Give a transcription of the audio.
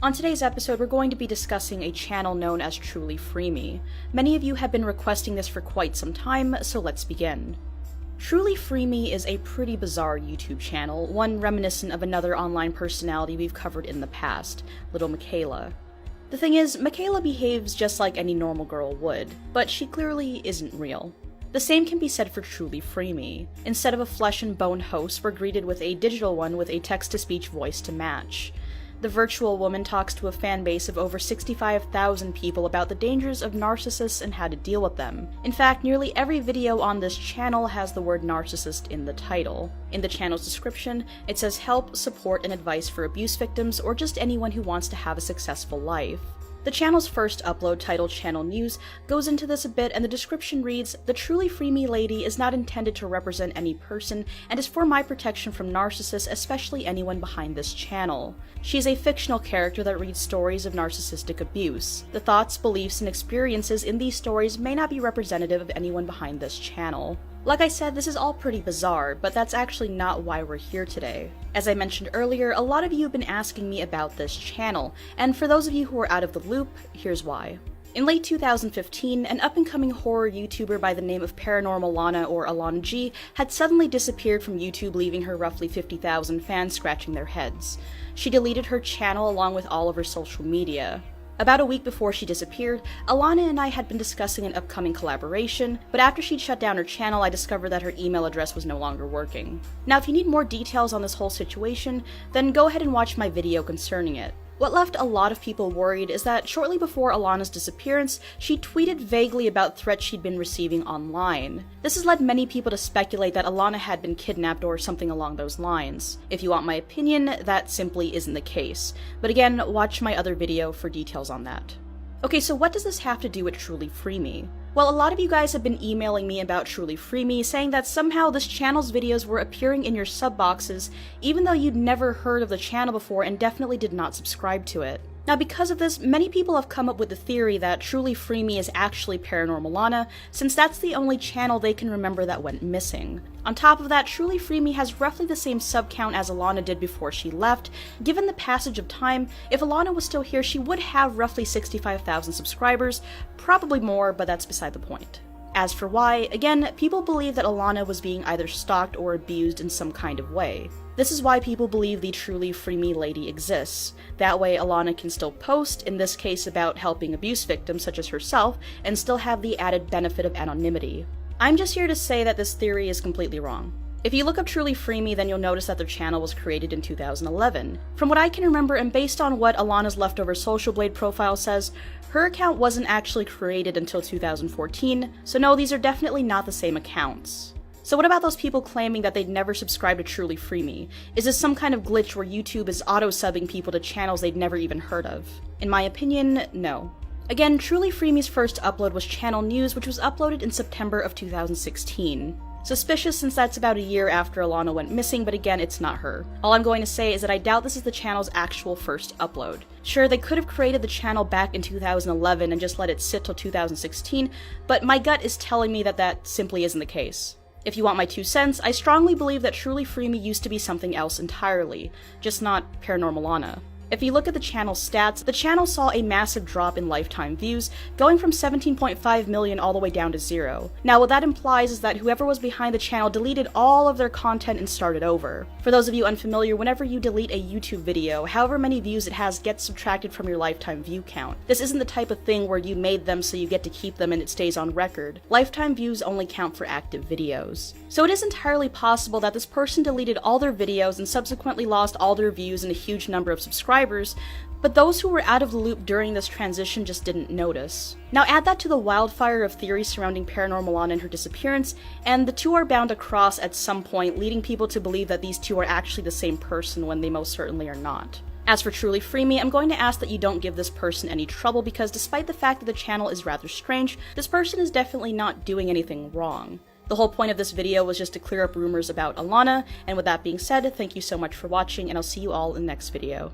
On today's episode, we're going to be discussing a channel known as Truly Free Me. Many of you have been requesting this for quite some time, so let's begin. Truly Free Me is a pretty bizarre YouTube channel, one reminiscent of another online personality we've covered in the past, Little Michaela. The thing is, Michaela behaves just like any normal girl would, but she clearly isn't real. The same can be said for Truly Free Me. Instead of a flesh and bone host, we're greeted with a digital one with a text-to-speech voice to match. The virtual woman talks to a fan base of over 65,000 people about the dangers of narcissists and how to deal with them. In fact, nearly every video on this channel has the word narcissist in the title. In the channel's description, it says help, support, and advice for abuse victims or just anyone who wants to have a successful life. The channel's first upload, titled Channel News, goes into this a bit, and the description reads, "The Truly Free Me lady is not intended to represent any person and is for my protection from narcissists, especially anyone behind this channel. She is a fictional character that reads stories of narcissistic abuse. The thoughts, beliefs, and experiences in these stories may not be representative of anyone behind this channel." Like I said, this is all pretty bizarre, but that's actually not why we're here today. As I mentioned earlier, a lot of you have been asking me about this channel, and for those of you who are out of the loop, here's why. In late 2015, an up-and-coming horror YouTuber by the name of Paranormalana, or Alana G, had suddenly disappeared from YouTube, leaving her roughly 50,000 fans scratching their heads. She deleted her channel along with all of her social media. About a week before she disappeared, Alana and I had been discussing an upcoming collaboration, but after she'd shut down her channel, I discovered that her email address was no longer working. Now, if you need more details on this whole situation, then go ahead and watch my video concerning it. What left a lot of people worried is that shortly before Alana's disappearance, she tweeted vaguely about threats she'd been receiving online. This has led many people to speculate that Alana had been kidnapped or something along those lines. If you want my opinion, that simply isn't the case. But again, watch my other video for details on that. Okay, so what does this have to do with Truly Free Me? Well, a lot of you guys have been emailing me about Truly Free Me, saying that somehow this channel's videos were appearing in your sub boxes, even though you'd never heard of the channel before and definitely did not subscribe to it. Now, because of this, many people have come up with the theory that Truly Free Me is actually Paranormalana, since that's the only channel they can remember that went missing. On top of that, Truly Free Me has roughly the same sub count as Alana did before she left. Given the passage of time, if Alana was still here, she would have roughly 65,000 subscribers, probably more, but that's beside the point. As for why, again, people believe that Alana was being either stalked or abused in some kind of way. This is why people believe the Truly Free Me lady exists. That way Alana can still post, in this case about helping abuse victims such as herself, and still have the added benefit of anonymity. I'm just here to say that this theory is completely wrong. If you look up Truly Free Me, then you'll notice that their channel was created in 2011. From what I can remember, and based on what Alana's leftover Social Blade profile says, her account wasn't actually created until 2014, so no, these are definitely not the same accounts. So what about those people claiming that they'd never subscribed to Truly Free Me? Is this some kind of glitch where YouTube is auto-subbing people to channels they'd never even heard of? In my opinion, no. Again, Truly Free Me's first upload was Channel News, which was uploaded in September of 2016. Suspicious since that's about a year after Alana went missing, but again, it's not her. All I'm going to say is that I doubt this is the channel's actual first upload. Sure, they could have created the channel back in 2011 and just let it sit till 2016, but my gut is telling me that that simply isn't the case. If you want my 2 cents, I strongly believe that Truly Free Me used to be something else entirely, just not Paranormalana. If you look at the channel's stats, the channel saw a massive drop in lifetime views, going from 17.5 million all the way down to 0. Now, what that implies is that whoever was behind the channel deleted all of their content and started over. For those of you unfamiliar, whenever you delete a YouTube video, however many views it has gets subtracted from your lifetime view count. This isn't the type of thing where you made them so you get to keep them and it stays on record. Lifetime views only count for active videos. So it is entirely possible that this person deleted all their videos and subsequently lost all their views and a huge number of subscribers, but those who were out of the loop during this transition just didn't notice. Now add that to the wildfire of theories surrounding Paranormalana and her disappearance, and the two are bound to cross at some point, leading people to believe that these two are actually the same person when they most certainly are not. As for Truly Free Me, I'm going to ask that you don't give this person any trouble because despite the fact that the channel is rather strange, this person is definitely not doing anything wrong. The whole point of this video was just to clear up rumors about Alana, and with that being said, thank you so much for watching, and I'll see you all in the next video.